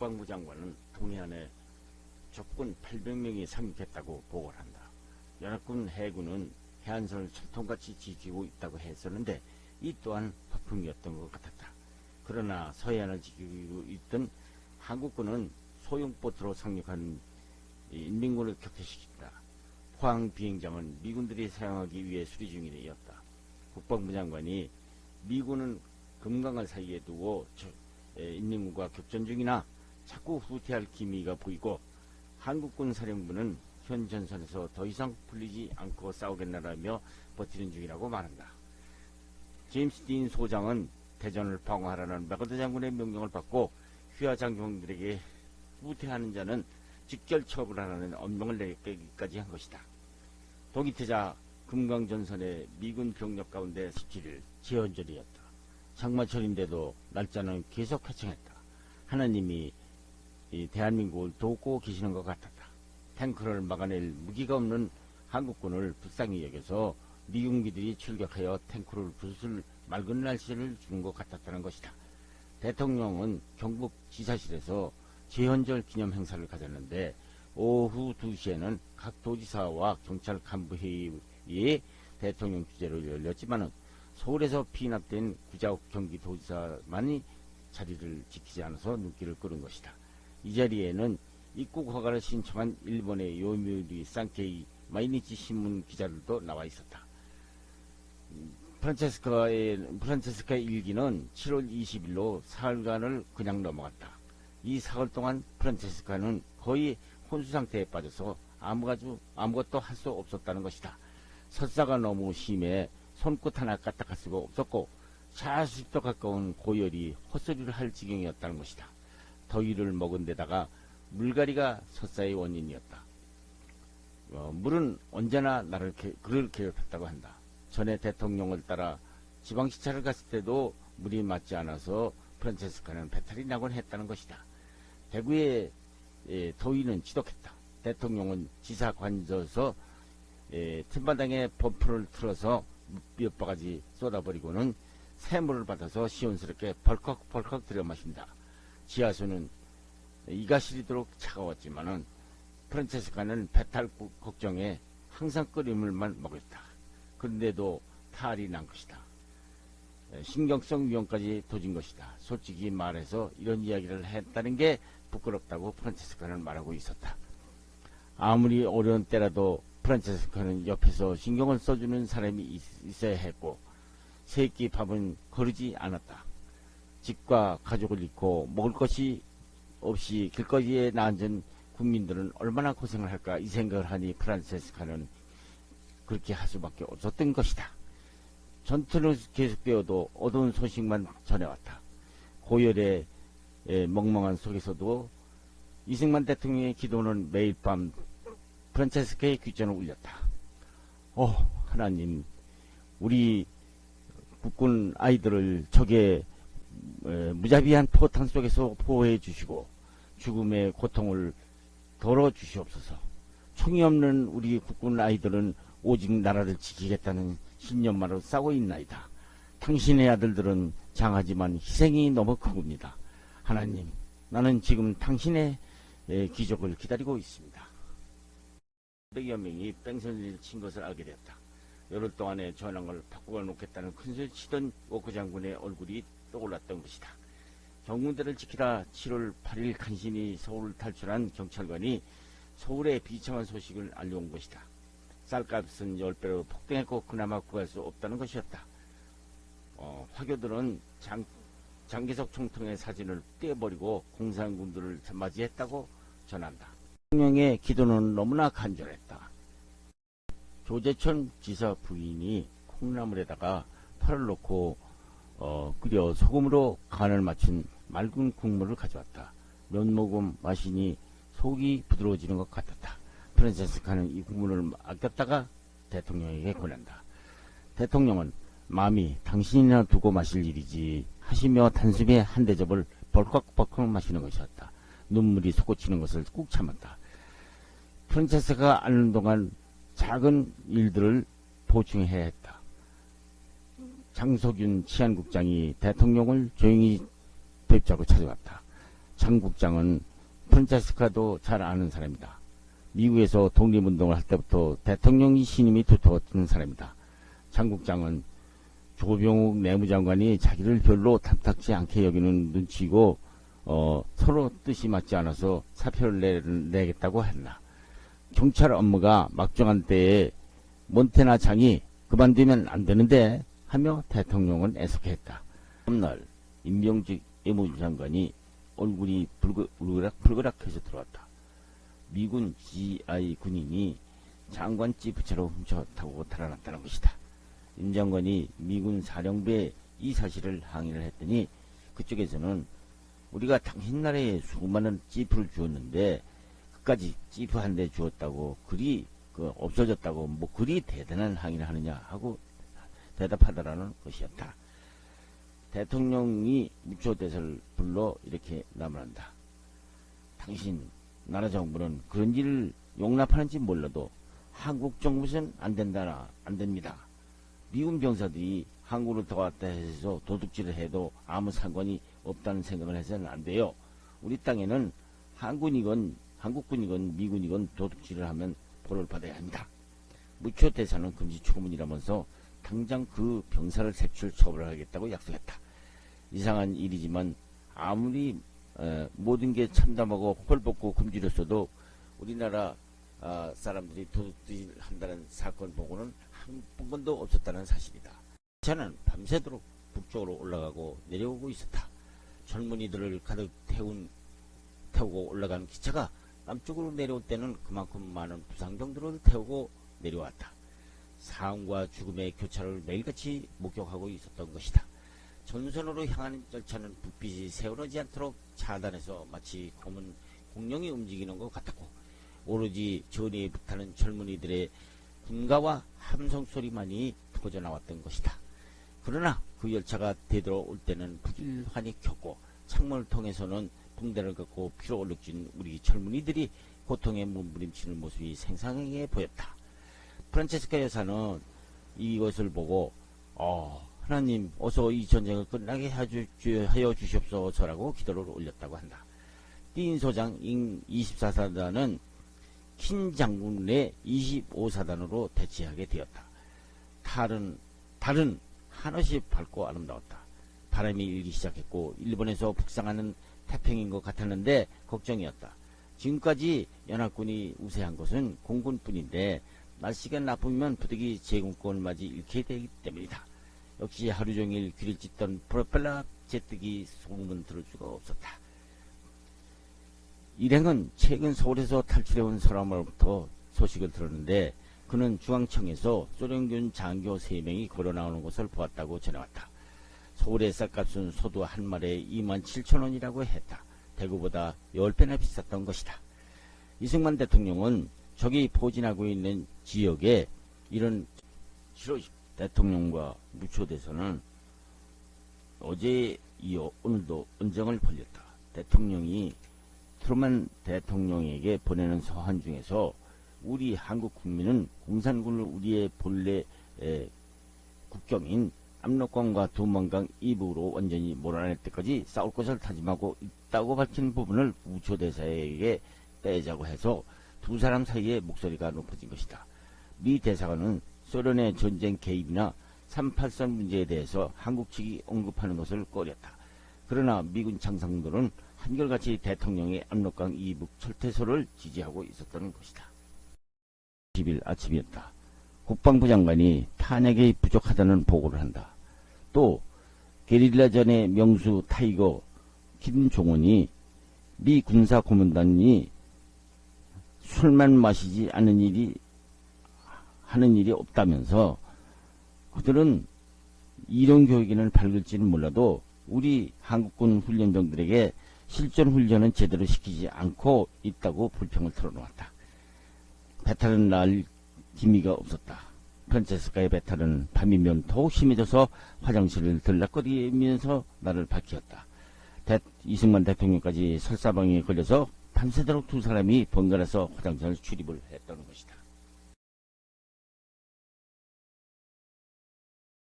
국방부 장관은 동해안에 적군 800명이 상륙했다고 보고를 한다. 연합군 해군은 해안선을 철통같이 지키고 있다고 했었는데 이 또한 허풍이었던 것 같았다. 그러나 서해안을 지키고 있던 한국군은 소형보트로 상륙한 인민군을 격퇴시켰다. 포항 비행장은 미군들이 사용하기 위해 수리 중이었다. 국방부 장관이 미군은 금강을 사이에 두고 인민군과 격전 중이나 자꾸 후퇴할 기미가 보이고 한국군 사령부는 현 전선에서 더 이상 풀리지 않고 싸우겠나라며 버티는 중이라고 말한다. 제임스 딘 소장은 대전을 방어하라는 맥어더 장군의 명령을 받고 휘하 장병들에게 후퇴하는 자는 직결 처벌하라는 엄명을 내리기까지 한 것이다. 동이태자 금강전선의 미군 병력 가운데 17일 제헌절이었다. 장마철인데도 날짜는 계속 회청했다. 하나님이 이 대한민국을 돕고 계시는 것 같았다. 탱크를 막아낼 무기가 없는 한국군을 불쌍히 여겨서 미군기들이 출격하여 탱크를 부술 맑은 날씨를 주는 것 같았다는 것이다. 대통령은 경북 지사실에서 제헌절 기념 행사를 가졌는데 오후 2시에는 각 도지사와 경찰 간부 회의에 대통령 주재로 열렸지만 서울에서 피납된 구자욱 경기도지사만이 자리를 지키지 않아서 눈길을 끄는 것이다. 이 자리에는 입국 허가를 신청한 일본의 요미우리 산케이 마이니치 신문 기자들도 나와 있었다. 프란체스카의 일기는 7월 20일로 사흘간을 그냥 넘어갔다. 이 사흘 동안 프란체스카는 거의 혼수 상태에 빠져서 아무것도 할 수 없었다는 것이다. 설사가 너무 심해 손끝 하나 까딱할 수가 없었고 40도 가까운 고열이 헛소리를 할 지경이었다는 것이다. 더위를 먹은 데다가 물갈이가 설사의 원인이었다. 물은 언제나 그를 괴롭혔다고 한다. 전에 대통령을 따라 지방시차를 갔을 때도 물이 맞지 않아서 프란체스카는 배탈이 나곤 했다는 것이다. 대구의 더위는 지독했다. 대통령은 지사 관저서 틈바닥에 범프를 틀어서 몇 바가지 쏟아버리고는 새물을 받아서 시원스럽게 벌컥벌컥 들여 마신다. 지하수는 이가 시리도록 차가웠지만은 프란체스카는 배탈 걱정에 항상 끓인 물만 먹었다. 그런데도 탈이 난 것이다. 신경성 위험까지 도진 것이다. 솔직히 말해서 이런 이야기를 했다는 게 부끄럽다고 프란체스카는 말하고 있었다. 아무리 어려운 때라도 프란체스카는 옆에서 신경을 써주는 사람이 있어야 했고 세 끼 밥은 거르지 않았다. 집과 가족을 잃고 먹을 것이 없이 길거리에 나앉은 국민들은 얼마나 고생을 할까 이 생각을 하니 프란체스카는 그렇게 할 수밖에 없었던 것이다. 전투는 계속되어도 어두운 소식만 전해왔다. 고열의 멍멍한 속에서도 이승만 대통령의 기도는 매일 밤 프란체스카의 귀전을 울렸다. 하나님, 우리 국군 아이들을 적의 무자비한 포탄 속에서 보호해 주시고 죽음의 고통을 덜어 주시옵소서. 총이 없는 우리 국군 아이들은 오직 나라를 지키겠다는 신념만으로 싸고 있나이다. 당신의 아들들은 장하지만 희생이 너무 큰 겁니다. 하나님, 나는 지금 당신의 기적을 기다리고 있습니다. 100여 명이 뺑소니를 친 것을 알게 되었다. 열흘 동안의 전황을 바꾸어 놓겠다는 큰소리 치던 워크 장군의 얼굴이 떠올랐던 것이다. 경군대를 지키다 7월 8일 간신히 서울을 탈출한 경찰관이 서울의 비참한 소식을 알려온 것이다. 쌀값은 10배로 폭등했고 그나마 구할 수 없다는 것이었다. 화교들은 장기석 총통의 사진을 떼어버리고 공산군들을 맞이했다고 전한다. 대통령의 기도는 너무나 간절했다. 조재천 지사 부인이 콩나물에다가 파를 넣고 끓여 소금으로 간을 맞춘 맑은 국물을 가져왔다. 몇 모금 마시니 속이 부드러워지는 것 같았다. 프란체스카는 이 국물을 아꼈다가 대통령에게 권한다. 대통령은 마음이 당신이나 두고 마실 일이지 하시며 단숨에 한 대접을 벌컥벌컥 마시는 것이었다. 눈물이 솟구치는 것을 꾹 참았다. 프란체스카가 앓는 동안 작은 일들을 보충해야 했다. 장석윤 치안국장이 대통령을 조용히 뵙자고 찾아왔다. 장 국장은 프란체스카도 잘 아는 사람이다. 미국에서 독립운동을 할 때부터 대통령이 신임이 두터웠던 사람이다. 장 국장은 조병욱 내무장관이 자기를 별로 탐탁지 않게 여기는 눈치고 서로 뜻이 맞지 않아서 사표를 내겠다고 했나. 경찰 업무가 막중한 때에 몬테나 장이 그만두면 안 되는데 하며 대통령은 애석했다. 다음날 임명직 외무장관이 얼굴이 불그락해서 들어왔다. 미군 GI 군인이 장관집 부채로 훔쳐 타고 달아났다는 것이다. 임 장관이 미군 사령부에 이 사실을 항의를 했더니 그쪽에서는 우리가 당신 나라에 수많은 찌프를 주었는데 그까지 찌프 한 대 주었다고 그리 없어졌다고 뭐 그리 대단한 항의를 하느냐 하고 대답하더라는 것이었다. 대통령이 무초대사를 불러 이렇게 나무란다. 당신 나라 정부는 그런 일을 용납하는지 몰라도 한국 정부는 안 됩니다. 미군 병사들이 한국으로 들어왔다 해서 도둑질을 해도 아무 상관이 없다는 생각을 해서는 안 돼요. 우리 땅에는 한국군이건 미군이건 도둑질을 하면 벌을 받아야 합니다. 무초대사는 금지초문이라면서 당장 그 병사를 색출 처벌하겠다고 약속했다. 이상한 일이지만 아무리 모든 게 참담하고 헐벗고 금지렸어도 우리나라 사람들이 도둑질 한다는 사건 보고는 한 번도 없었다는 사실이다. 기차는 밤새도록 북쪽으로 올라가고 내려오고 있었다. 젊은이들을 가득 태우고 올라간 기차가 남쪽으로 내려올 때는 그만큼 많은 부상병들을 태우고 내려왔다. 사망과 죽음의 교차를 매일같이 목격하고 있었던 것이다. 전선으로 향하는 열차는 불빛이 새어나지 않도록 차단해서 마치 검은 공룡이 움직이는 것 같았고 오로지 전의에 불타는 젊은이들의 군가와 함성 소리만이 터져나왔던 것이다. 그러나 그 열차가 되돌아올 때는 부질환이 켰고 창문을 통해서는 붕대를 걷고 피로 얼룩진 우리 젊은이들이 고통에 몸부림치는 모습이 생생하게 보였다. 프란체스카 여사는 이것을 보고 하나님 어서 이 전쟁을 끝나게 하여 주시옵소서라고 기도를 올렸다고 한다. 띠인 소장 잉 24사단은 킨 장군의 25사단으로 대치하게 되었다. 달은 한없이 밝고 아름다웠다. 바람이 일기 시작했고 일본에서 북상하는 태평인 것 같았는데 걱정이었다. 지금까지 연합군이 우세한 것은 공군뿐인데 날씨가 나쁘면 부득이 제공권을 맞이 잃게 되기 때문이다. 역시 하루 종일 귀를 찢던 프로펠러 제뜨기 소음은 들을 수가 없었다. 일행은 최근 서울에서 탈출해온 사람으로부터 소식을 들었는데 그는 중앙청에서 소련군 장교 3명이 걸어나오는 것을 보았다고 전해왔다. 서울의 쌀값은 소두 한 마리에 27,000원이라고 했다. 대구보다 10배나 비쌌던 것이다. 이승만 대통령은 적이 포진하고 있는 지역에 이런 대통령과 무초대사는 어제 이어 오늘도 언쟁을 벌였다. 대통령이 트루만 대통령에게 보내는 서한 중에서 우리 한국 국민은 공산군을 우리의 본래 국경인 압록강과 두만강 이북으로 완전히 몰아낼 때까지 싸울 것을 다짐하고 있다고 밝힌 부분을 무초대사에게 빼자고 해서 두 사람 사이에 목소리가 높아진 것이다. 미 대사관은 소련의 전쟁 개입이나 3.8선 문제에 대해서 한국 측이 언급하는 것을 꺼렸다. 그러나 미군 장성들은 한결같이 대통령의 압록강 이북 철퇴소를 지지하고 있었던 것이다. 10일 아침이었다. 국방부 장관이 탄약이 부족하다는 보고를 한다. 또 게릴라전의 명수 타이거 김종원이 미 군사 고문단이 술만 마시지 않는 하는 일이 없다면서 그들은 이론 교육에는 밝을지는 몰라도 우리 한국군 훈련병들에게 실전 훈련은 제대로 시키지 않고 있다고 불평을 털어놓았다. 배탈은 날 기미가 없었다. 프란체스카의 배탈은 밤이면 더욱 심해져서 화장실을 들락거리면서 나를 밝혔다. 이승만 대통령까지 설사방에 걸려서 밤새도록 두 사람이 번갈아서 화장실 출입을 했다는 것이다.